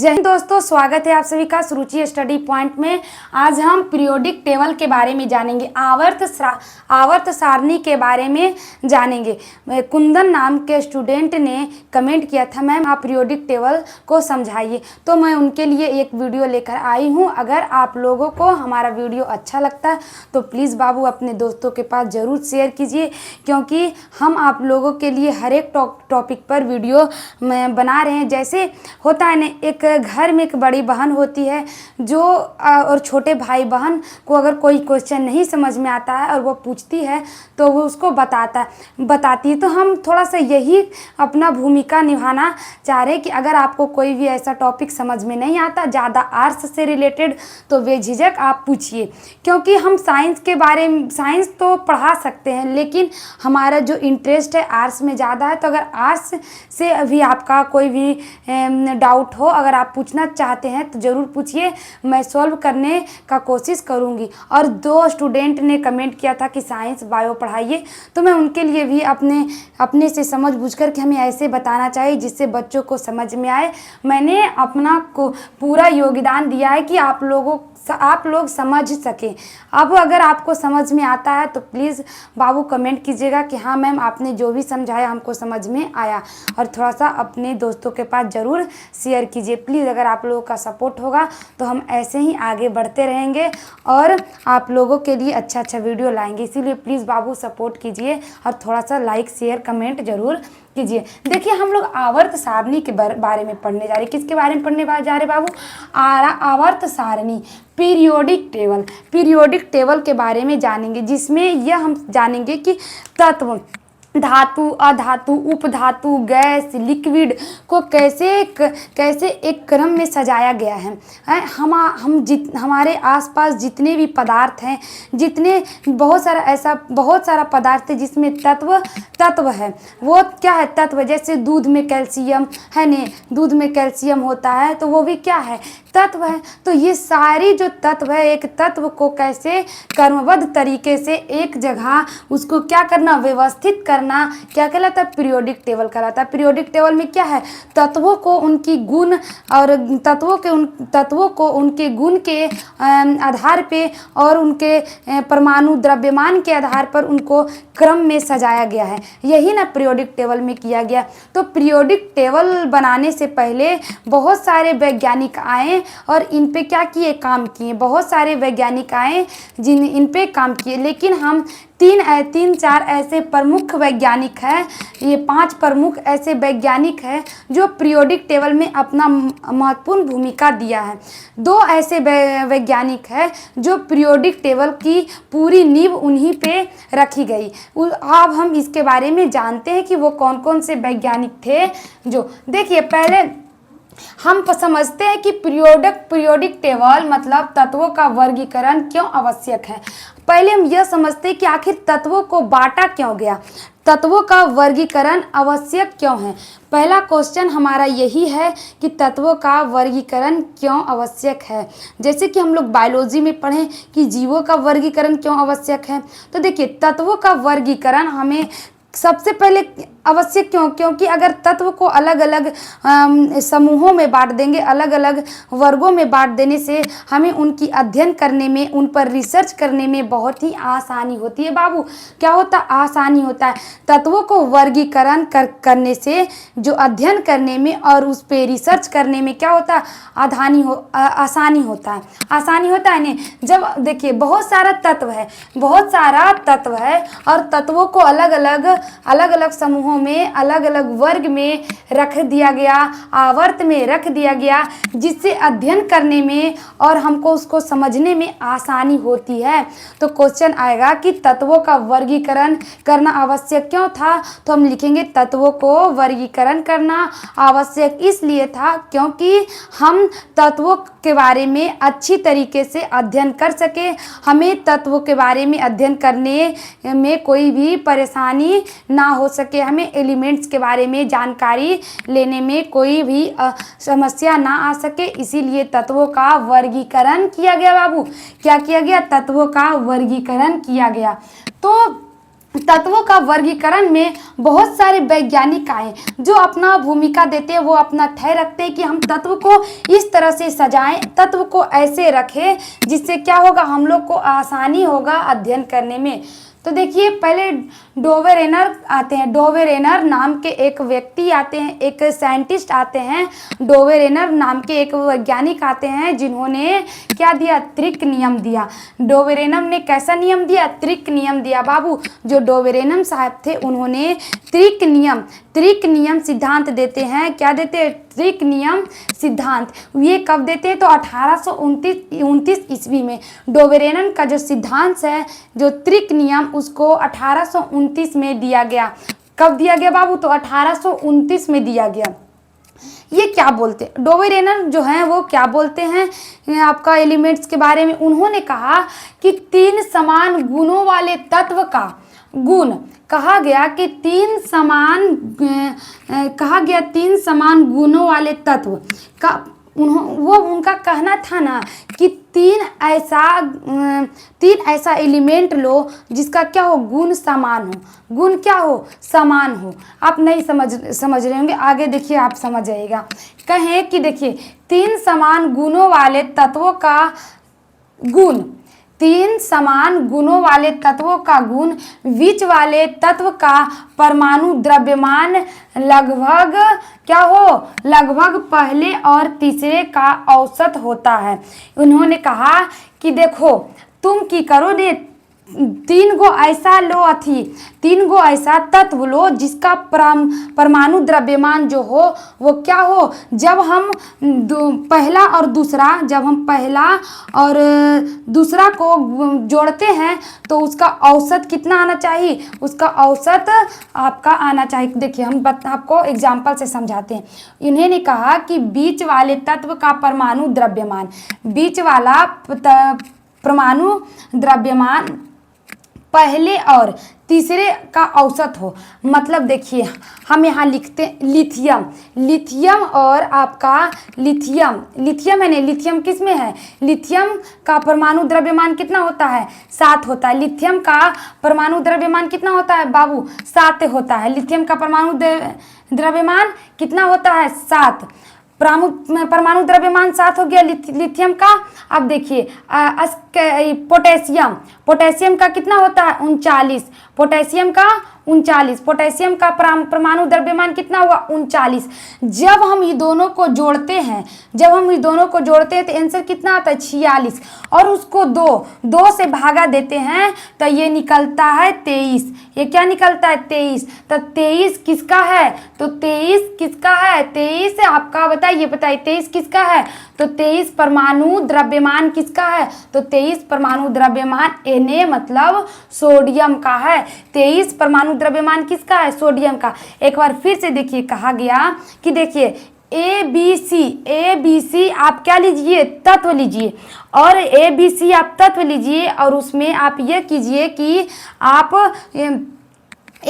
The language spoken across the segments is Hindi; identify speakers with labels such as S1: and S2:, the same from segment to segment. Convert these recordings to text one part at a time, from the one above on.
S1: जय हिंद दोस्तों, स्वागत है आप सभी का सुरुचि स्टडी पॉइंट में। आज हम पीरियोडिक टेबल के बारे में जानेंगे, आवर्त सारणी के बारे में जानेंगे। कुंदन नाम के स्टूडेंट ने कमेंट किया था, मैम आप पीरियोडिक टेबल को समझाइए, तो मैं उनके लिए एक वीडियो लेकर आई हूं। अगर आप लोगों को हमारा वीडियो अच्छा लगता है तो प्लीज़ बाबू अपने दोस्तों के पास ज़रूर शेयर कीजिए, क्योंकि हम आप लोगों के लिए हर एक टॉपिक पर वीडियो बना रहे हैं। जैसे होता है ना, एक घर में एक बड़ी बहन होती है जो और छोटे भाई बहन को अगर कोई क्वेश्चन नहीं समझ में आता है और वो पूछती है तो वो उसको बताती है। तो हम थोड़ा सा यही अपना भूमिका निभाना चाह रहे हैं कि अगर आपको कोई भी ऐसा टॉपिक समझ में नहीं आता ज़्यादा आर्ट्स से रिलेटेड, तो बेझिझक आप पूछिए, क्योंकि हम साइंस के बारे में साइंस तो पढ़ा सकते हैं, लेकिन हमारा जो इंटरेस्ट है आर्ट्स में ज़्यादा है। तो अगर आर्ट्स से अभी आपका कोई भी डाउट हो, अगर आप पूछना चाहते हैं तो ज़रूर पूछिए, मैं सॉल्व करने का कोशिश करूंगी। और दो स्टूडेंट ने कमेंट किया था कि साइंस बायो पढ़ाइए, तो मैं उनके लिए भी अपने से समझ बूझकर कि हमें ऐसे बताना चाहिए जिससे बच्चों को समझ में आए। मैंने अपना पूरा योगदान दिया है कि आप लोग समझ सकें। अब अगर आपको समझ में आता है तो प्लीज़ बाबू कमेंट कीजिएगा कि हाँ मैम आपने जो भी समझाया हमको समझ में आया, और थोड़ा सा अपने दोस्तों के पास ज़रूर शेयर कीजिए प्लीज़। अगर आप लोगों का सपोर्ट होगा तो हम ऐसे ही आगे बढ़ते रहेंगे और आप लोगों के लिए अच्छा वीडियो लाएंगे। इसीलिए प्लीज़ बाबू सपोर्ट कीजिए और थोड़ा सा लाइक शेयर कमेंट ज़रूर कीजिए। देखिए, हम लोग आवर्त सारणी के बारे में पढ़ने जा रहे हैं। किसके बारे में पढ़ने जा रहे बाबू? आवर्त सारणी, पीरियोडिक टेबल के बारे में जानेंगे, जिसमें यह हम जानेंगे कि तत्व, धातु, अधातु, उपधातु, गैस, लिक्विड को कैसे एक क्रम में सजाया गया है। हमारे आसपास जितने भी पदार्थ हैं, बहुत सारा पदार्थ है जिसमें तत्व है। वो क्या है? तत्व। जैसे दूध में कैल्शियम है ने, दूध में कैल्शियम होता है तो वो भी क्या है? तत्व है। तो ये सारी जो तत्व है, एक तत्व को कैसे क्रमबद्ध तरीके से एक जगह उसको क्या करना, व्यवस्थित करना, क्या कहलाता है? पीरियोडिक टेबल कहलाता है। पीरियोडिक टेबल में क्या है? तत्वों को उनकी गुण और तत्वों को उनके गुण के आधार पे और उनके परमाणु द्रव्यमान के आधार पर उनको क्रम में सजाया गया है। यही ना पीरियोडिक टेबल में किया गया। तो पीरियोडिक टेबल बनाने से पहले बहुत सारे वैज्ञानिक आए और इन पे क्या किए? काम किए। बहुत सारे वैज्ञानिक आए जिन इन पे काम किए, लेकिन हम तीन चार ऐसे प्रमुख वैज्ञानिक हैं, ये 5 प्रमुख ऐसे वैज्ञानिक हैं जो पीरियोडिक टेबल में अपना महत्वपूर्ण भूमिका दिया है। 2 ऐसे वैज्ञानिक हैं जो पीरियोडिक टेबल की पूरी नींव उन्हीं पे रखी गई। अब हम इसके बारे में जानते हैं कि वो कौन कौन से वैज्ञानिक थे। जो देखिए, पहले हम समझते हैं कि पीरियोडिक टेबल मतलब तत्वों का वर्गीकरण क्यों आवश्यक है। पहले हम यह समझते हैं कि आखिर तत्वों को बांटा क्यों गया, तत्वों का वर्गीकरण आवश्यक क्यों है। पहला क्वेश्चन हमारा यही है कि तत्वों का वर्गीकरण क्यों आवश्यक है। जैसे कि हम लोग बायोलॉजी में पढ़ें कि जीवों का वर्गीकरण क्यों आवश्यक है। तो देखिए, तत्वों का वर्गीकरण हमें सबसे पहले आवश्यक क्यों? क्योंकि अगर तत्व को अलग अलग समूहों में बांट देंगे, अलग अलग वर्गों में बांट देने से हमें उनकी अध्ययन करने में, उन पर रिसर्च करने में बहुत ही आसानी होती है। बाबू क्या होता? आसानी होता है। तत्वों को वर्गीकरण करने से जो अध्ययन करने में और उस पर रिसर्च करने में क्या होता है? आसानी होता है। आसानी होता है नहीं। जब देखिए, बहुत सारा तत्व है और तत्वों को अलग अलग समूहों में, अलग अलग वर्ग में रख दिया गया, आवर्त में रख दिया गया, जिससे अध्ययन करने में और हमको उसको समझने में आसानी होती है। तो क्वेश्चन आएगा कि तत्वों का वर्गीकरण करना आवश्यक क्यों था? तो हम लिखेंगे तत्वों को वर्गीकरण करना आवश्यक इसलिए था क्योंकि हम तत्वों के बारे में अच्छी तरीके से अध्ययन कर सके। हमें तत्वों के बारे में अध्ययन करने में कोई भी परेशानी ना हो सके, हमें एलिमेंट्स के बारे में जानकारी लेने में कोई भी समस्या ना आ सके। इसीलिए तत्वों का वर्गीकरण किया गया। बाबू क्या किया गया? तत्वों का वर्गीकरण किया गया। तो तत्वों का वर्गीकरण में बहुत सारे वैज्ञानिक आए जो अपना भूमिका देते हैं, वो अपना तय रखते हैं कि हम तत्व को इस तरह से सजाएं, तत्व को ऐसे रखें जिससे क्या होगा, हम लोग को आसानी होगा अध्ययन करने में। तो देखिए पहले डोवेरेनर आते हैं। डोवेरेनर नाम के एक व्यक्ति आते हैं, एक साइंटिस्ट आते हैं। डोवेरेनर नाम के एक वैज्ञानिक आते हैं जिन्होंने क्या दिया, त्रिक नियम दिया। डोवेरेनर ने कैसा नियम दिया, त्रिक नियम दिया बाबू। जो डोवेरेनर साहब थे उन्होंने त्रिक नियम सिद्धांत देते हैं। क्या देते हैं, त्रिक नियम सिद्धांत। ये कब देते हैं, तो 1829 ईस्वी में डोवेरेनर का जो सिद्धांत है, जो त्रिक नियम, उसको 1829 में दिया गया। कब दिया गया बाबू, तो 1829 में दिया गया। ये क्या बोलते हैं डोवेरेनर जो हैं, वो क्या बोलते हैं आपका एलिमेंट्स के बारे में। उन्होंने कहा कि 3 समान गुणों वाले तत्व का गुण कहा गया कि 3 समान गुणों वाले तत्व का वो उनका कहना था ना कि तीन ऐसा एलिमेंट लो जिसका क्या हो, गुण समान हो। गुण क्या हो, समान हो। आप नहीं समझ रहे होंगे, आगे देखिए आप समझ जाइएगा। कहें कि देखिए 3 समान गुणों वाले तत्वों का गुण, 3 समान गुणों वाले तत्वों का गुण बीच वाले तत्व का परमाणु द्रव्यमान लगभग क्या हो, लगभग पहले और तीसरे का औसत होता है। उन्होंने कहा कि देखो तुम की करो ने 3 गो ऐसा लो 3 गो ऐसा तत्व लो जिसका परमाणु द्रव्यमान जो हो वो क्या हो, जब हम पहला और दूसरा को जोड़ते हैं तो उसका औसत कितना आना चाहिए, उसका औसत आपका आना चाहिए। देखिए हम आपको एग्जाम्पल से समझाते हैं। इन्होंने कहा कि बीच वाले तत्व का परमाणु द्रव्यमान, बीच वाला परमाणु द्रव्यमान पहले और तीसरे का औसत हो। मतलब देखिए हम यहाँ लिखते लिथियम और आपका लिथियम है नहीं, लिथियम किस में है, लिथियम का परमाणु द्रव्यमान कितना होता है, 7 होता है। लिथियम का परमाणु द्रव्यमान कितना होता है बाबू, 7 होता है। लिथियम का परमाणु द्रव्यमान कितना होता है, 7। परमाणु द्रव्यमान 7 हो गया लिथियम का। अब देखिए पोटेशियम का कितना होता है, 39। पोटेशियम का 39, पोटेशियम का परमाणु द्रव्यमान कितना हुआ, 39। जब हम ये दोनों को जोड़ते हैं तो आंसर कितना आता है, 46। और उसको 2 से भागा देते हैं तो ये निकलता है 23। ये क्या निकलता है, 23। तो 23 किसका है, तो 23 किसका है, 23 आपका बताइए 23 किसका है, तो 23 परमाणु द्रव्यमान किसका है, तो 23 परमाणु द्रव्यमान Na मतलब सोडियम का है। 23 परमाणु द्रव्यमान किसका है, सोडियम का। एक बार फिर से देखिए कहा गया कि देखिए ए बी सी आप क्या लीजिए, तत्व लीजिए। और ABC आप तत्व लीजिए और उसमें आप ये कीजिए कि आप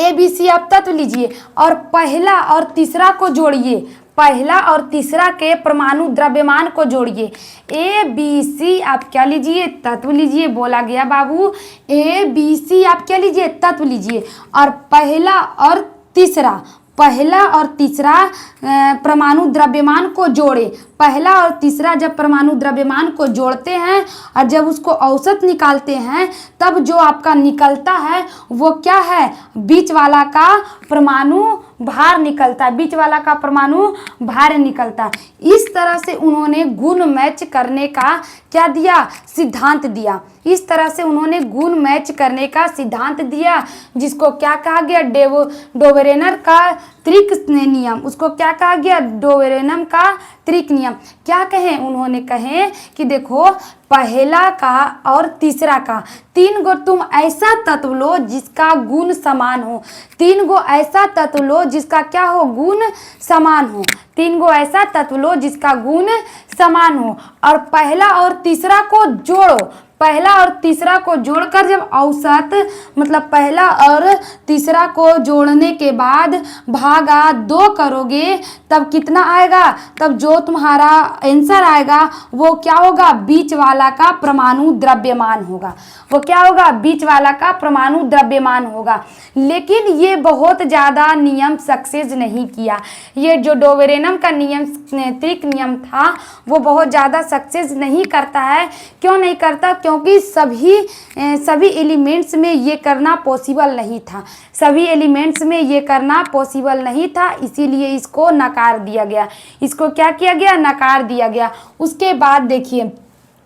S1: ABC आप तत्व लीजिए और पहला और तीसरा को जोड़िए, पहला और तीसरा के परमाणु द्रव्यमान को जोड़िए। ABC आप क्या लीजिए, तत्व लीजिए। बोला गया बाबू ABC आप क्या लीजिए, तत्व लीजिए और पहला और तीसरा परमाणु द्रव्यमान को जोड़े। पहला और तीसरा जब परमाणु द्रव्यमान को जोड़ते हैं और जब उसको औसत निकालते हैं तब जो आपका निकलता है वो क्या है, बीच वाला का परमाणु भार निकलता है, बीच वाला का परमाणु भार निकलता है। इस तरह से उन्होंने गुण मैच करने का क्या दिया, सिद्धांत दिया। इस तरह से उन्होंने गुण मैच करने का सिद्धांत दिया जिसको क्या कहा गया, डोवेरेनर का त्रिक नियम। उसको क्या कहा गया, डोवेरेनर का त्रिक नियम। क्या कहें, उन्होंने कहे कि देखो पहला का और तीसरा का 3 गो तुम ऐसा तत्व लो जिसका गुण समान हो। 3 गो ऐसा तत्व लो जिसका क्या हो, गुण समान हो। 3 गो ऐसा तत्व लो जिसका गुण समान हो और पहला और तीसरा को जोड़ो। पहला और तीसरा को जोड़कर जब औसत मतलब पहला और तीसरा को जोड़ने के बाद भागा 2 करोगे तब कितना आएगा, तब जो तुम्हारा आंसर आएगा वो क्या होगा, बीच वाला का परमाणु द्रव्यमान होगा। वो क्या होगा, बीच वाला का परमाणु द्रव्यमान होगा। लेकिन ये बहुत ज़्यादा नियम सक्सेस नहीं किया। ये जो डोबेरेनम का नियम त्रिक नियम था वो बहुत ज़्यादा सक्सेस नहीं करता है। क्यों नहीं करता, क्योंकि सभी एलिमेंट्स में ये करना पॉसिबल नहीं था। सभी एलिमेंट्स में ये करना पॉसिबल नहीं था, इसीलिए इसको नकार दिया गया। इसको क्या किया गया, नकार दिया गया। उसके बाद देखिए,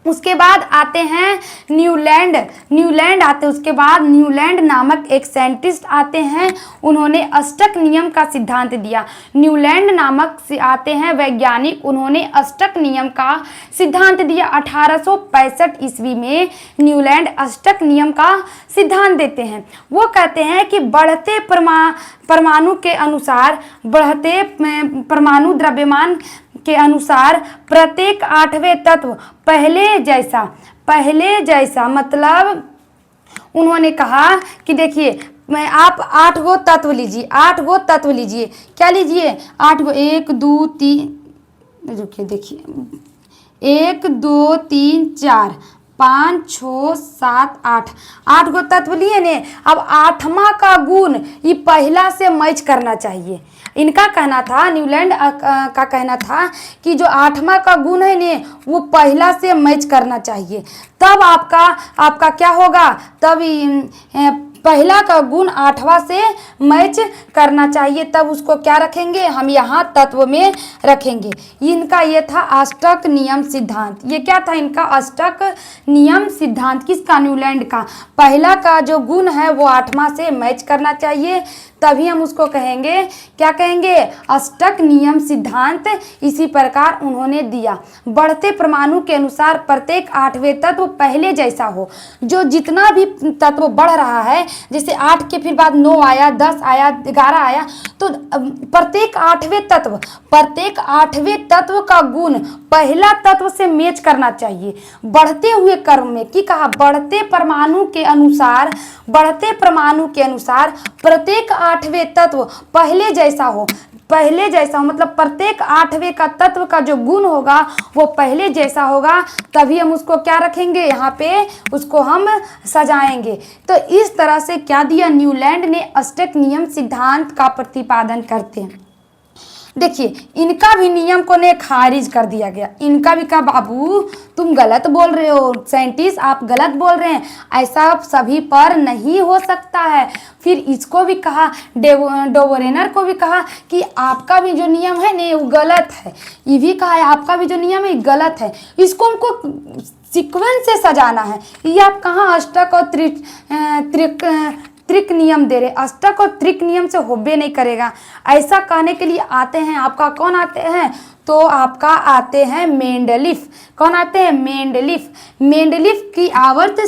S1: उसके बाद आते हैं न्यूलैंड आते हैं। उसके बाद न्यूलैंड नामक एक साइंटिस्ट आते हैं, उन्होंने अष्टक नियम का सिद्धांत दिया। न्यूलैंड नामक से आते हैं वैज्ञानिक, उन्होंने अष्टक नियम का सिद्धांत दिया। 1865 ईस्वी में न्यूलैंड अष्टक नियम का सिद्धांत देते हैं। वो कहते हैं कि बढ़ते परमाणु के अनुसार, बढ़ते परमाणु द्रव्यमान के अनुसार प्रत्येक 8वें तत्व पहले जैसा मतलब उन्होंने कहा कि देखिए, मैं आप 8 गो तत्व लीजिए, 8 गो तत्व लीजिए। क्या लीजिए, 8 गो, 1 2 3, रुकिए देखिए, 1 2 3 4 5 6 7 8 गो तत्व लिए ने। अब 8वां का गुण ये पहला से मैच करना चाहिए। इनका कहना था, न्यूलैंड का कहना था कि जो 8वां का गुण है ने वो पहला से मैच करना चाहिए, तब आपका क्या होगा, तब पहला का गुण 8वां से मैच करना चाहिए, तब उसको क्या रखेंगे, हम यहाँ तत्व में रखेंगे। इनका ये था अष्टक नियम सिद्धांत। ये क्या था इनका, अष्टक नियम सिद्धांत। किसका, न्यूलैंड का। पहला का जो गुण है वो 8वां से मैच करना चाहिए, तभी हम उसको कहेंगे, क्या कहेंगे, अष्टक नियम सिद्धांत। इसी प्रकार उन्होंने दिया। बढ़ते परमाणु के अनुसार प्रत्येक 8वें तत्व पहले जैसा हो। जो जितना भी तत्व बढ़ रहा है, जैसे 8 के फिर बाद 9 आया, 10 आया, 11 आया, तो प्रत्येक 8वें तत्व का गुण पहला तत्व से मैच करना चाहिए। बढ़ते हुए क्रम में की कहा, बढ़ते परमाणु के अनुसार प्रत्येक 8वें तत्व पहले जैसा हो मतलब प्रत्येक 8वें का तत्व का जो गुण होगा वो पहले जैसा होगा, तभी हम उसको क्या रखेंगे, यहाँ पे उसको हम सजाएंगे। तो इस तरह से क्या दिया, न्यूलैंड ने अष्टक नियम सिद्धांत का प्रतिपादन करते हैं। देखिए, इनका भी नियम को ने खारिज कर दिया गया। इनका भी कहा, बाबू तुम गलत बोल रहे हो, साइंटिस्ट आप गलत बोल रहे हैं, ऐसा सभी पर नहीं हो सकता है। फिर इसको भी कहा, डोबेरेनर को भी कहा कि आपका भी जो नियम है ने वो गलत है। ये भी कहा है आपका भी जो नियम है गलत है। इसको हमको सीक्वेंस से सजाना है। ये आप कहाँ अष्टक और त्रिक नियम दे रहे, अष्टक और त्रिक नियम से होबे नहीं करेगा। ऐसा कहने के लिए आते हैं, आपका कौन आते हैं, तो आपका आते हैं मेंडलीफ। कौन आते हैं, मेंडलीफ की आवर्त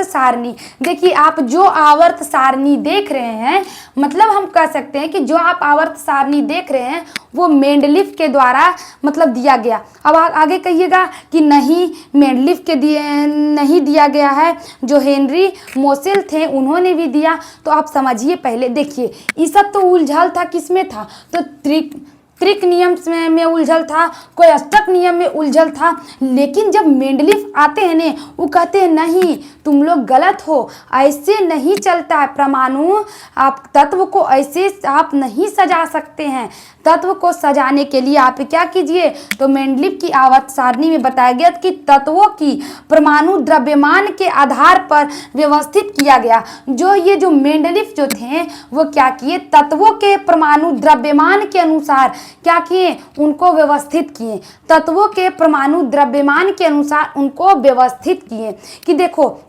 S1: सारणी। देखिए, आप जो आवर्त सारणी देख रहे हैं, मतलब हम कह सकते हैं कि जो आप आवर्त सारणी देख रहे हैं वो मेंडलीफ के द्वारा मतलब दिया गया। अब आगे कहिएगा कि नहीं, मेंडलीफ के नहीं दिया गया है, जो हेनरी मोसेल थे उन्होंने भी दिया। तो आप समझिए, पहले देखिए, ये सब तो उलझल था, किसमें था, तो त्रिक नियम में उलझल था, कोई अष्टक नियम में उलझल था। लेकिन जब मेंडलीफ आते हैं ने, वो कहते हैं नहीं, तुम लोग गलत हो, ऐसे नहीं चलता है परमाणु, आप तत्व को ऐसे आप नहीं सजा सकते हैं। तत्व को सजाने के लिए आप क्या कीजिए, तो मेंडलीफ की आवर्त सारणी में बताया गया कि तत्वों की परमाणु द्रव्यमान के आधार पर व्यवस्थित किया गया। जो मेंडलीफ जो थे वो क्या किए, तत्वों के परमाणु द्रव्यमान के अनुसार क्या किए, उनको व्यवस्थित किए। तत्वों के परमाणु द्रव्यमान के अनुसार उनको व्यवस्थित किए कि देखो,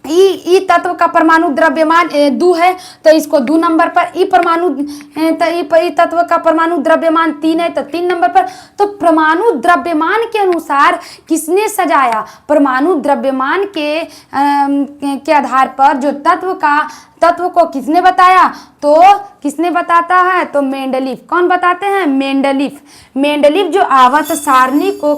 S1: ई तत्व का परमाणु द्रव्यमान 2 है, तो इसको 2 नंबर पर, ई तत्व का परमाणु द्रव्यमान 3 है तो 3 नंबर पर। तो परमाणु द्रव्यमान के अनुसार किसने सजाया, परमाणु द्रव्यमान के आधार पर जो तत्व को किसने बताया? तो किसने बताता है? तो मेंडलीफ। कौन बताते हैं? मेंडलीफ। मेंडलीफ जो आवर्त सारणी को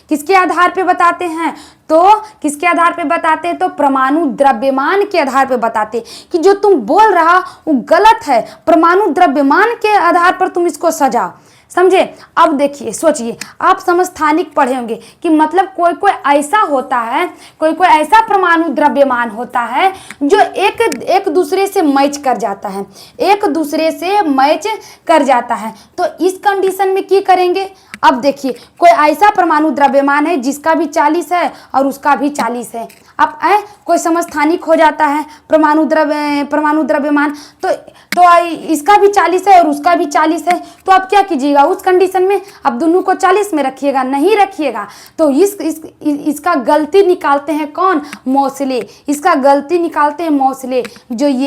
S1: किसके आधार पे बताते हैं? तो किसके आधार पे बताते हैं? तो परमाणु द्रव्यमान के आधार पे बताते हैं कि जो तुम बोल रहा वो गलत है, परमाणु द्रव्यमान के आधार पर तुम इसको सजाओ। समझे? अब देखिए, सोचिए, आप समस्थानिक पढ़े होंगे कि मतलब कोई कोई ऐसा होता है, कोई कोई ऐसा परमाणु द्रव्यमान होता है जो एक दूसरे से मैच कर जाता है, एक दूसरे से मैच कर जाता है। तो इस कंडीशन में क्या करेंगे? अब देखिए, कोई ऐसा परमाणु द्रव्यमान है जिसका भी 40 है और उसका भी 40 है। अब कोई समस्थानिक हो जाता है परमाणु द्रव्यमान, तो इसका भी 40 है और उसका भी 40 है। तो आप क्या कीजिएगा उस कंडीशन में? अब दोनों को 40 में रखिएगा? नहीं रखिएगा। तो इसका गलती निकालते हैं कौन? मोसले। इसका गलती निकालते हैं मोसले।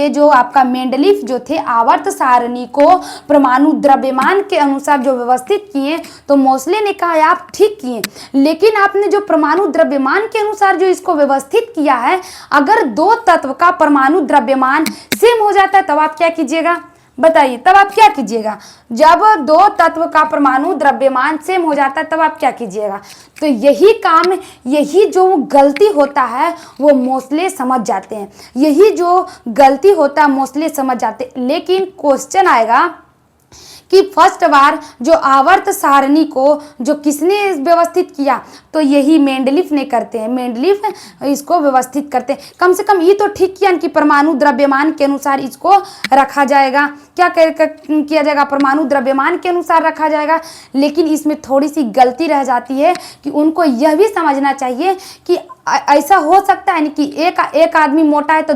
S1: जो आपका मेंडलीफ जो थे आवर्त सारणी को परमाणु द्रव्यमान के अनुसार जो व्यवस्थित किए, तो मोसले ने कहा आप ठीक किए, लेकिन आपने जो परमाणु द्रव्यमान के अनुसार जो इसको व्यवस्थित किया है, अगर दो तत्व का परमाणु द्रव्यमान सेम हो जाता है तब आप क्या कीजिएगा? बताइए, तब आप क्या कीजिएगा? जब दो तत्व का परमाणु द्रव्यमान सेम हो जाता है तब आप क्या कीजिएगा? तो यही जो गलती होता है वो मोसले समझ जाते हैं। यही जो गलती होता है मोसले समझ जाते हैं। लेकिन क्वेश्चन आएगा कि फर्स्ट बार जो आवर्त सारणी को जो किसने व्यवस्थित किया? तो यही मेंडलीफ ने करते हैं। मेंडलीफ इसको व्यवस्थित करते हैं। कम से कम ये तो ठीक किया कि परमाणु द्रव्यमान के अनुसार इसको रखा जाएगा। क्या किया जाएगा? परमाणु द्रव्यमान के अनुसार रखा जाएगा। लेकिन इसमें थोड़ी सी गलती रह जाती है कि उनको यह भी समझना चाहिए कि ऐसा हो सकता है कि एक आदमी मोटा है तो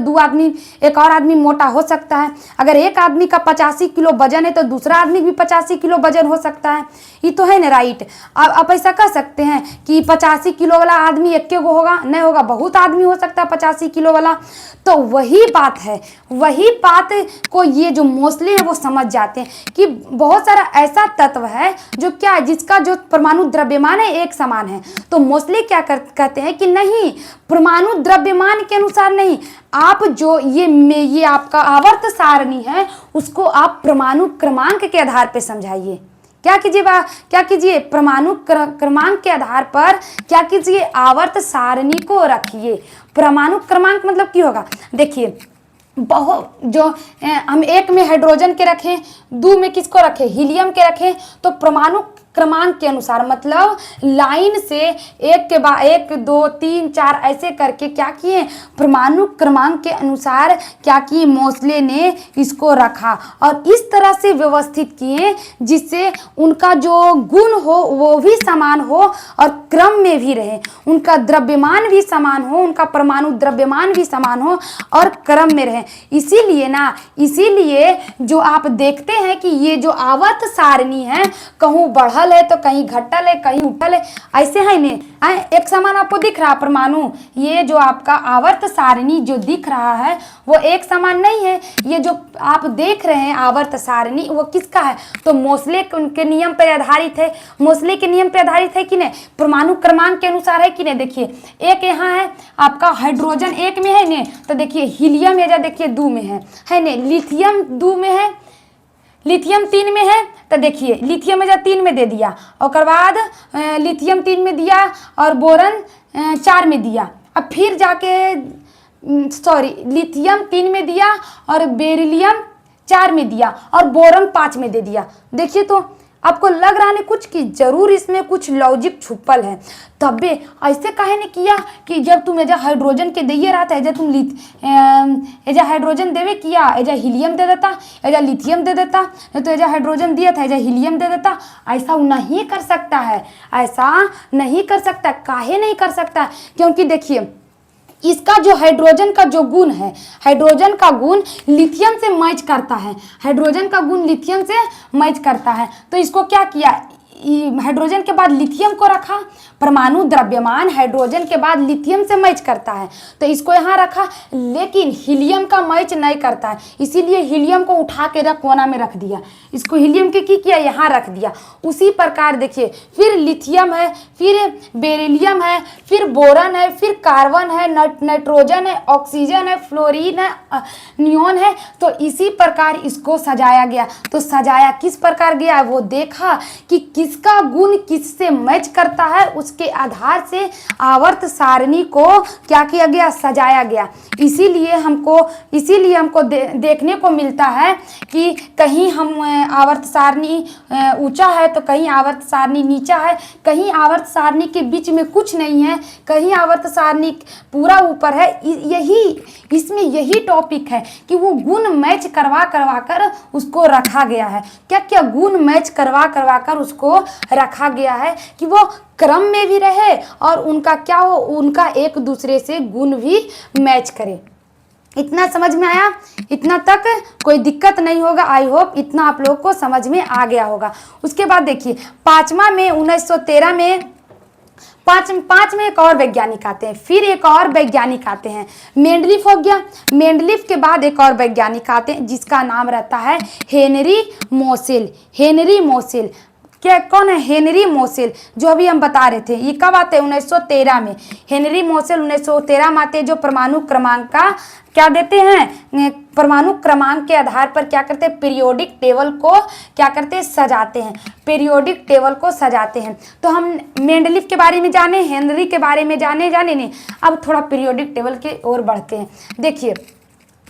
S1: एक और आदमी मोटा हो सकता है। अगर एक आदमी का 85 किलो वजन है तो दूसरा आदमी भी 85 किलो वजन हो सकता है। ये तो है ना, राइट? अब आप ऐसा कर सकते हैं कि 85 किलो वाला आदमी एक को होगा? नहीं होगा, बहुत आदमी हो सकता है 85 किलो वाला। तो वही बात है, वही बात को ये जो मोसले हैं वो समझ जाते हैं कि बहुत सारा ऐसा तत्व है जो क्या है, जिसका जो परमाणु द्रव्यमान है एक समान है। तो मोसले क्या कहते हैं कि नहीं, परमाणु द्रव्यमान के अनुसार नहीं, आप जो ये आपका आवर्त सारणी है उसको आप परमाणु क्रमांक के आधार पे समझाइए। क्या कीजिए? परमाणु क्रमांक के आधार पर क्या कीजिए? आवर्त सारणी को रखिए। परमाणु क्रमांक मतलब क्या होगा? देखिए, हम एक में हाइड्रोजन के रखें, दो में किसको रखें? हीलियम के रखें, तो परमाणु क्रमांक के अनुसार मतलब लाइन से एक के बाद 1 2 3 4 ऐसे करके क्या किए? परमाणु क्रमांक के अनुसार क्या किए? मोसले ने इसको रखा और इस तरह से व्यवस्थित किए जिससे उनका जो गुण हो वो भी समान हो और क्रम में भी रहे, उनका द्रव्यमान भी समान हो, उनका परमाणु द्रव्यमान भी समान हो और क्रम में रहे। इसीलिए जो आप देखते हैं कि ये जो आवर्त सारणी है कहूँ बढ़ल है तो कहीं घटल है, कहीं उठल है, ऐसे है नहीं। एक समान आपको दिख रहा परमाणु? ये जो आपका आवर्त सारणी जो दिख रहा है वो एक समान नहीं है। ये जो आप देख रहे हैं आवर्त सारणी वो किसका है? तो मोसले के नियम पर आधारित है। मोसले के नियम पर आधारित है कि नहीं? परमाणु क्रमांक के अनुसार है कि नहीं? देखिए, एक यहाँ है आपका हाइड्रोजन एक में है ने, तो देखिए हीलियम या देखिए 2 में है ने, लिथियम 2 में है, लिथियम 3 में है, तो देखिए लिथियम में 3 में दे दिया, और बाद लिथियम 3 में दिया और बोरन 4 में दिया। अब फिर जाके लिथियम 3 में दिया और बेरिलियम 4 में दिया और बोरन 5 में दे दिया। देखिए, तो आपको लग रहा है कुछ कि जरूर इसमें कुछ लॉजिक छुपल है। तबे ऐसे काहे ने किया कि जब तुम एजा हाइड्रोजन के दिए रहा था, एजा तुम एजा हाइड्रोजन देवे किया, एजा हीलियम दे देता, एजा लिथियम दे देता, तो एजा हाइड्रोजन दिया था एजा हीलियम दे देता। ऐसा नहीं कर सकता है, ऐसा नहीं कर सकता। काहे नहीं कर सकता? क्योंकि देखिए, इसका जो हाइड्रोजन का जो गुण है, हाइड्रोजन का गुण लिथियम से मैच करता है, हाइड्रोजन का गुण लिथियम से मैच करता है। तो इसको क्या किया? हाइड्रोजन के बाद लिथियम को रखा, परमाणु द्रव्यमान हाइड्रोजन के बाद लिथियम से मैच करता है तो इसको यहाँ रखा, लेकिन हीलियम का मैच नहीं करता है, इसीलिए हीलियम को उठा के कोना में रख दिया, इसको हीलियम के किया यहाँ रख दिया। उसी प्रकार देखिए फिर लिथियम है, फिर बेरिलियम है, फिर बोरन है, फिर कार्बन है, नाइट्रोजन है, ऑक्सीजन है, फ्लोरीन है, नियोन है। तो इसी प्रकार इसको सजाया गया। तो सजाया किस प्रकार गया, वो देखा कि किसका गुण किससे मैच करता है, उसके आधार से आवर्त सारणी को क्या किया गया, सजाया गया। इसीलिए हमको देखने को मिलता है कि कहीं हम आवर्त सारणी ऊंचा है तो कहीं आवर्त सारणी नीचा है, कहीं आवर्त सारणी के बीच में कुछ नहीं है, कहीं आवर्त सारणी पूरा ऊपर है। यही टॉपिक है कि वो गुण मैच करवा कर उसको रखा गया है। क्या क्या गुण मैच करवा कर उसको रखा गया है कि वो क्रम में भी रहे और उनका क्या हो, उनका एक दूसरे से गुण भी मैच करे। इतना समझ में आया? इतना तक कोई दिक्कत नहीं होगा। आई होप इतना आप लोग को समझ में आ गया होगा। उसके बाद देखिए 5वां में 1913 में पाँच में एक और वैज्ञानिक आते हैं, फिर एक और वैज्ञानिक आते हैं, मेंडलीफ हो गया। मेंडलीफ के बाद एक और वैज्ञानिक आते हैं जिसका नाम रहता है हेनरी मोसेल। हेनरी मोसेल क्या, कौन है? हेनरी मोसेल, जो अभी हम बता रहे थे। ये कब आते हैं? 1913 में। हेनरी मोसेल 1913 में आते हैं, जो परमाणु क्रमांक का क्या देते हैं, परमाणु क्रमांक के आधार पर क्या करते हैं, पीरियोडिक टेबल को क्या करते हैं, सजाते हैं, पीरियोडिक टेबल को सजाते हैं। तो हम मेंडलीफ के बारे में जाने, हेनरी के बारे में जाने नहीं, अब थोड़ा पीरियोडिक टेबल के ओर बढ़ते हैं। देखिए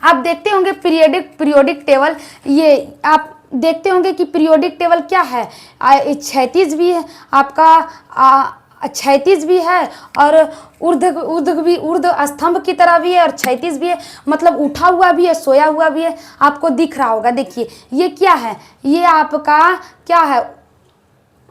S1: आप देखते होंगे पीरियोडिक टेबल, ये आप देखते होंगे कि पीरियोडिक टेबल क्या है, क्षैतिज भी है आपका, क्षैतिज भी है और ऊर्ध्व स्तंभ की तरह भी है और क्षैतिज भी है, मतलब उठा हुआ भी है, सोया हुआ भी है। आपको दिख रहा होगा, देखिए ये क्या है, ये आपका क्या है,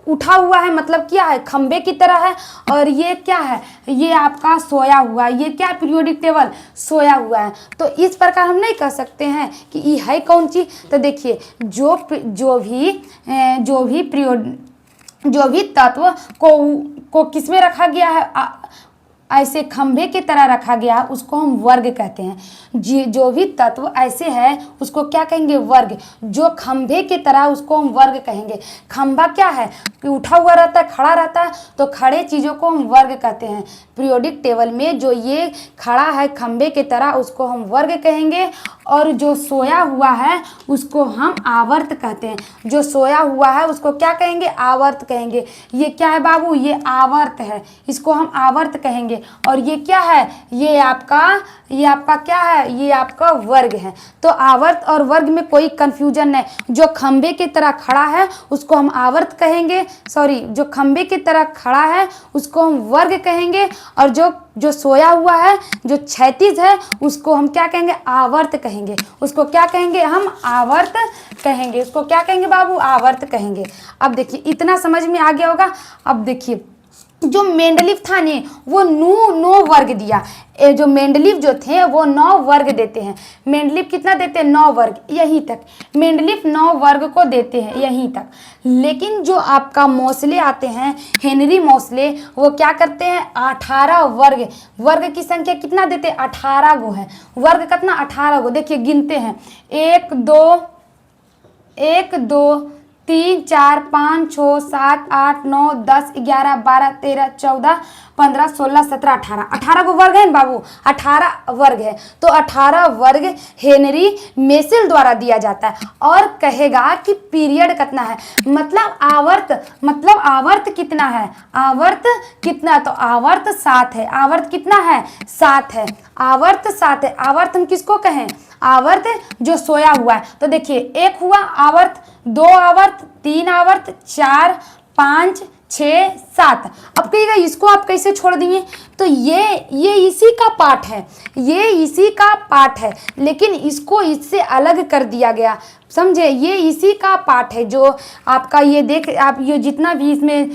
S1: उठा हुआ है, मतलब क्या है, खंबे की तरह है। और ये क्या है, ये आपका सोया हुआ है। ये क्या, पीरियोडिक टेबल सोया हुआ है। तो इस प्रकार हम नहीं कह सकते हैं कि ये है कौन चीज। तो देखिए जो भी तत्व को किसमें रखा गया है, ऐसे खंभे की तरह रखा गया, उसको हम वर्ग कहते हैं। जो भी तत्व ऐसे है उसको क्या कहेंगे, वर्ग। जो खंभे की तरह उसको हम वर्ग कहेंगे। खंभा क्या है कि उठा हुआ रहता है, खड़ा रहता है, तो खड़े चीज़ों को हम वर्ग कहते हैं। पीरियोडिक टेबल में जो ये खड़ा है खंभे की तरह, उसको हम वर्ग कहेंगे, और जो सोया हुआ है उसको हम आवर्त कहते हैं। जो सोया हुआ है उसको क्या कहेंगे, आवर्त कहेंगे। ये क्या है बाबू, ये आवर्त है, इसको हम आवर्त कहेंगे। और ये क्या है, ये आपका क्या है, ये आपका वर्ग है। तो आवर्त और वर्ग में कोई कंफ्यूजन नहीं। जो खंबे की तरह खड़ा है उसको हम आवर्त कहेंगे, जो खंबे की तरह खड़ा है उसको हम वर्ग कहेंगे, और जो सोया हुआ है, जो क्षैतिज है, उसको हम क्या कहेंगे, आवर्त कहेंगे। उसको क्या कहेंगे, हम आवर्त कहेंगे। उसको क्या कहेंगे बाबू, आवर्त कहेंगे। अब देखिए इतना समझ में आ गया होगा। अब देखिए जो मेंडलीफ था ने, वो 9 वर्ग दिया। जो मेंडलीफ जो थे वो 9 वर्ग देते हैं। मेंडलीफ कितना देते हैं, 9 वर्ग, यहीं तक। मेंडलीफ 9 वर्ग को देते हैं यहीं तक। लेकिन जो आपका मोसले आते हैं, हेनरी मोसले, वो क्या करते हैं, 18 वर्ग की संख्या कितना देते हैं, 18 गो है। वर्ग कितना, 18 गो। देखिए गिनते हैं, 1 2 3 4 5 6 7 8 9 10 11 12 13 14 15 16 17 18 गो वर्ग है ना बाबू, 18 वर्ग है। तो 18 वर्ग हेनरी मेसेल द्वारा दिया जाता है। और कहेगा कि पीरियड कितना है, मतलब आवर्त कितना है, आवर्त कितना, तो आवर्त 7 है। आवर्त कितना है, 7 है। आवर्त 7 है। आवर्त हम किसको कहें, आवर्त जो सोया हुआ है। तो देखिए 1 हुआ आवर्त, 2 आवर्त, 3 आवर्त, 4 5 6 7। अब कहिएगा इसको आप कैसे छोड़ दिए, तो ये इसी का पार्ट है, ये इसी का पार्ट है, लेकिन इसको इससे अलग कर दिया गया, समझे। ये इसी का पार्ट है। जो आपका ये जितना भी इसमें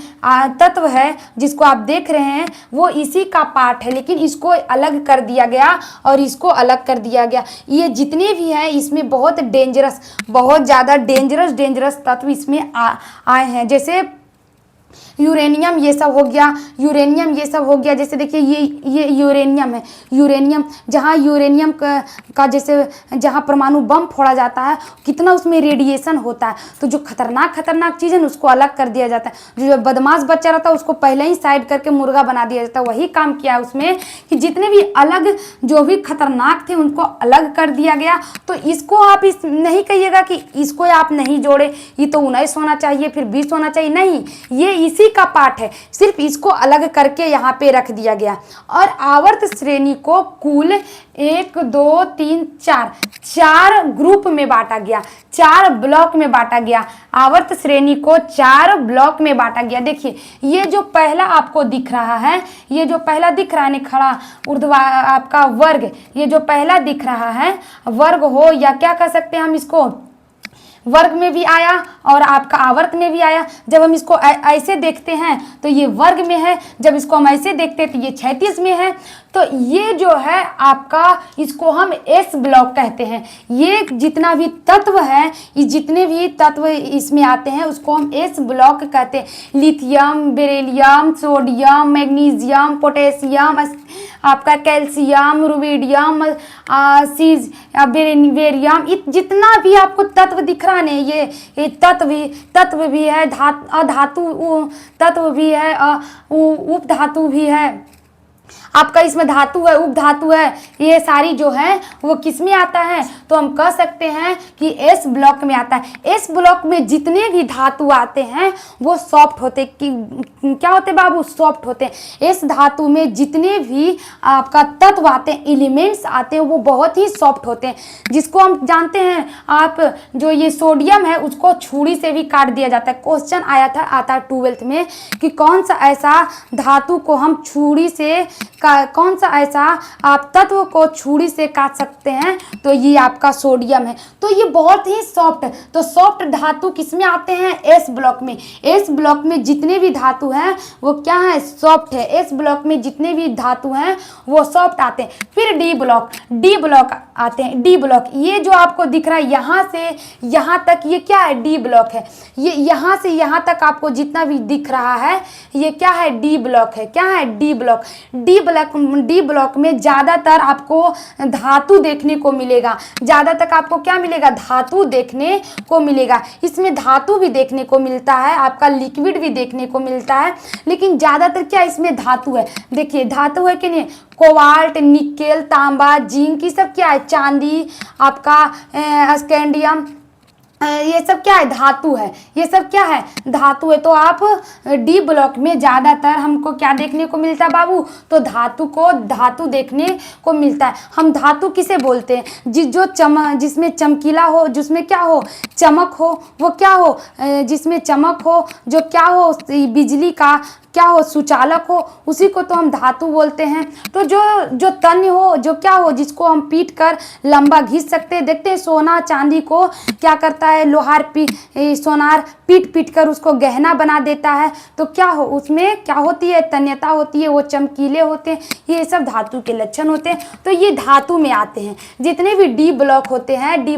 S1: तत्व है जिसको आप देख रहे हैं, वो इसी का पार्ट है, लेकिन इसको अलग कर दिया गया और इसको अलग कर दिया गया। ये जितने भी हैं इसमें बहुत ज़्यादा डेंजरस तत्व इसमें आए हैं। जैसे यूरेनियम ये सब हो गया, यूरेनियम ये सब हो गया। जैसे देखिए ये यूरेनियम है, यूरेनियम जहाँ यूरेनियम का जैसे जहाँ परमाणु बम फोड़ा जाता है कितना उसमें रेडिएशन होता है, तो जो खतरनाक चीज़ है ना उसको अलग कर दिया जाता है। जो बदमाश बच्चा रहता है उसको पहले ही साइड करके मुर्गा बना दिया जाता है। वही काम किया उसमें कि जितने भी अलग जो भी खतरनाक थे उनको अलग कर दिया गया। तो इसको आप इस नहीं कहिएगा कि इसको आप नहीं जोड़े, ये तो 19 होना चाहिए फिर 20 होना चाहिए, नहीं, ये इसी का पार्ट है, सिर्फ इसको अलग करके यहाँ पे रख दिया गया। और आवर्त श्रेणी को कुल 1 2 3 4 ग्रुप में बांटा गया, 4 ब्लॉक में बांटा गया। आवर्त श्रेणी को 4 ब्लॉक में बांटा गया। देखिए ये जो पहला आपको दिख रहा है, ये जो पहला दिख रहा है खड़ा ऊर्ध्वा आपका वर्ग, ये जो पहला दिख रहा है वर्ग हो या क्या कह सकते हैं हम इसको, वर्ग में भी आया और आपका आवर्त में भी आया। जब हम इसको ऐसे देखते हैं तो ये वर्ग में है, जब इसको हम ऐसे देखते हैं तो ये क्षैतिज में है। तो ये जो है आपका इसको हम एस ब्लॉक कहते हैं। ये जितना भी तत्व है, ये जितने भी तत्व इसमें आते हैं उसको हम एस ब्लॉक कहते हैं। Lithium, beryllium, sodium, magnesium, potassium, आपका कैल्शियम, रुबिडियम, बेरियम, जितना भी आपको तत्व दिख रहा है ये तत्व भी है, अधातु तत्व भी है, उप धातु भी है, आपका इसमें धातु है, उपधातु है, ये सारी जो है वो किस में आता है, तो हम कह सकते हैं कि एस ब्लॉक में आता है। एस ब्लॉक में जितने भी धातु आते हैं वो सॉफ्ट होते, क्या होते बाबू, सॉफ्ट होते हैं। एस धातु में जितने भी आपका तत्व आते हैं, एलिमेंट्स आते हैं, वो बहुत ही सॉफ्ट होते हैं, जिसको हम जानते हैं। आप जो ये सोडियम है उसको छुरी से भी काट दिया जाता है। क्वेश्चन आया था, आता है 12th में कि कौन सा ऐसा धातु को हम छुरी से कौन सा ऐसा आप तत्व को छुरी से काट सकते हैं, तो ये आपका सोडियम है। तो ये बहुत ही सॉफ्ट है। तो सॉफ्ट धातु किसमें आते हैं, एस ब्लॉक में। एस ब्लॉक में जितने भी धातु हैं वो क्या है, सॉफ्ट है। एस ब्लॉक में जितने भी धातु हैं वो सॉफ्ट आते हैं। फिर डी ब्लॉक आते हैं। डी ब्लॉक ये जो आपको दिख रहा है यहाँ से यहाँ तक, ये क्या है, डी ब्लॉक है। ये यहाँ से यहाँ तक आपको जितना भी दिख रहा है ये क्या है, डी ब्लॉक है। क्या है, डी ब्लॉक। डी ब्लॉक में ज़्यादातर आपको धातु देखने को मिलेगा। ज़्यादातर आपको क्या मिलेगा, धातु देखने को मिलेगा। इसमें धातु भी देखने को मिलता है, आपका लिक्विड भी देखने को मिलता है, लेकिन ज़्यादातर क्या इसमें धातु है। देखिए धातु है कि नहीं, कोबाल्ट, निकेल, तांबा, जिंक, ये सब क्या है, चांदी, आपका स्कैंडियम, ये सब क्या है, धातु है। ये सब क्या है, धातु है। तो आप डी ब्लॉक में ज़्यादातर हमको क्या देखने को मिलता है बाबू, तो धातु देखने को मिलता है। हम धातु किसे बोलते हैं, जिसमें चमकीला हो, जिसमें क्या हो, चमक हो, वो क्या हो, जिसमें चमक हो, जो क्या हो, बिजली का क्या हो, सुचालक हो, उसी को तो हम धातु बोलते हैं। तो जो तन्य हो, जो क्या हो, जिसको हम पीट कर लंबा घिस सकते हैं। देखते हैं सोना चांदी को क्या करता है, सोनार पीट कर उसको गहना बना देता है। तो क्या हो, उसमें क्या होती है, तन्यता होती है, वो चमकीले होते हैं। ये सब धातु के लक्षण होते हैं। तो ये धातु में आते हैं। जितने भी डी ब्लॉक होते हैं, डी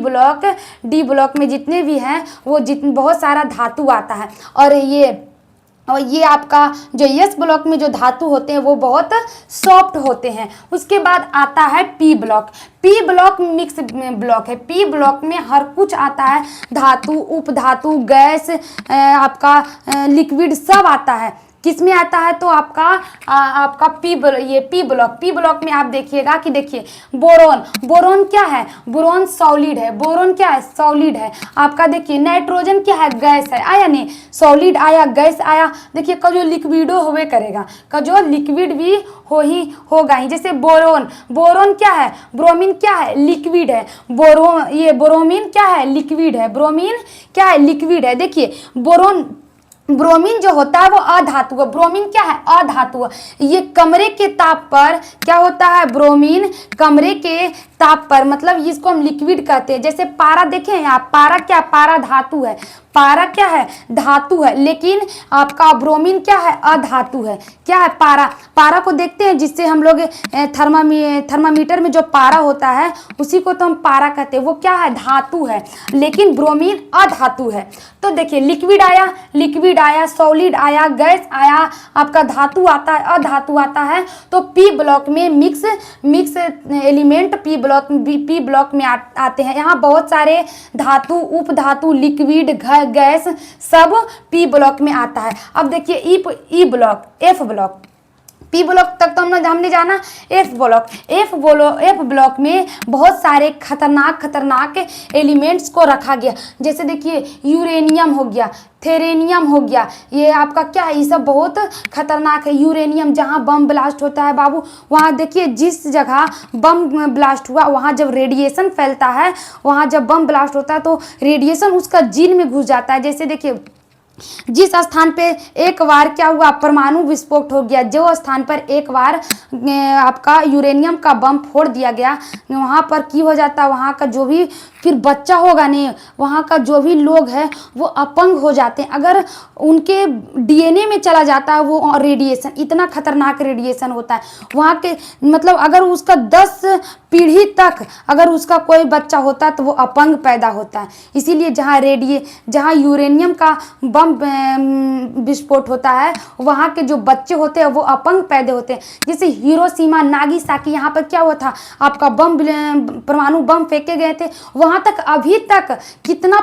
S1: ब्लॉक में जितने भी हैं वो बहुत सारा धातु आता है। और ये आपका जो एस ब्लॉक में जो धातु होते हैं वो बहुत सॉफ्ट होते हैं। उसके बाद आता है P block. P block mix block है। पी ब्लॉक में हर कुछ आता है, धातु, उपधातु, गैस, आपका लिक्विड सब आता है। किस में आता है, तो आपका पी ब्लॉक में आप देखिएगा कि देखिए बोरोन क्या है, बोरोन सॉलिड है। बोरोन क्या है, सॉलिड है। आपका देखिए नाइट्रोजन क्या है, गैस है। आया नहीं, सॉलिड आया, गैस आया। देखिए कजो लिक्विडो होवे करेगा, कजो लिक्विड भी होगा ही। जैसे बोरोन क्या है, ब्रोमीन क्या है, लिक्विड है। ब्रोमीन क्या है, लिक्विड है। ब्रोमीन क्या है, लिक्विड है। देखिए ब्रोमीन जो होता है वो अधातु है। ब्रोमीन क्या है, अधातु है। ये कमरे के ताप पर क्या होता है, ब्रोमीन कमरे के ताप पर, मतलब इसको हम लिक्विड कहते हैं। जैसे पारा देखें यहाँ, पारा क्या, पारा धातु है। पारा क्या है, धातु है, लेकिन आपका ब्रोमीन क्या है, अधातु है। क्या है, पारा। पारा को देखते हैं जिससे हम लोग थर्मामीटर में जो पारा होता है उसी को तो हम पारा कहते हैं, वो क्या है, धातु है, लेकिन ब्रोमीन अधातु है। तो देखिए लिक्विड आया, सॉलिड आया, गैस आया, आपका धातु आता है, अधातु आता है। तो पी ब्लॉक में मिक्स एलिमेंट पी ब्लॉक में आते हैं। यहाँ बहुत सारे धातु, उपधातु, लिक्विड, गैस सब पी ब्लॉक में आता है। अब देखिए एफ ब्लॉक, पी ब्लॉक तक तो हमने जाना। एफ ब्लॉक में बहुत सारे खतरनाक एलिमेंट्स को रखा गया। जैसे देखिए यूरेनियम हो गया, थेरेनियम हो गया, ये आपका क्या है, ये सब बहुत खतरनाक है। यूरेनियम जहाँ बम ब्लास्ट होता है बाबू, वहाँ देखिए जिस जगह बम ब्लास्ट हुआ वहाँ जब रेडिएशन फैलता है, वहाँ जब बम ब्लास्ट होता है तो रेडिएशन उसका जीन में घुस जाता है। जैसे देखिए जिस स्थान पे एक बार क्या हुआ, परमाणु विस्फोट हो गया, जो स्थान पर एक बार आपका यूरेनियम का बम फोड़ दिया गया, वहाँ पर की हो जाता, वहाँ का जो भी फिर बच्चा होगा नहीं, वहाँ का जो भी लोग हैं वो अपंग हो जाते हैं। अगर उनके डीएनए में चला जाता है वो रेडिएशन, इतना खतरनाक रेडिएशन होता है वहाँ के, मतलब अगर उसका 10 पीढ़ी तक अगर उसका कोई बच्चा होता है तो वो अपंग पैदा होता है। इसीलिए जहाँ यूरेनियम का बम विस्फोट होता है वहाँ के जो बच्चे होते हैं वो अपंग पैदा होते हैं। जैसे हिरोशिमा नागासाकी, यहाँ पर क्या हुआ था, आपका परमाणु बम फेंके गए थे, वहाँ तक अभी तक कितना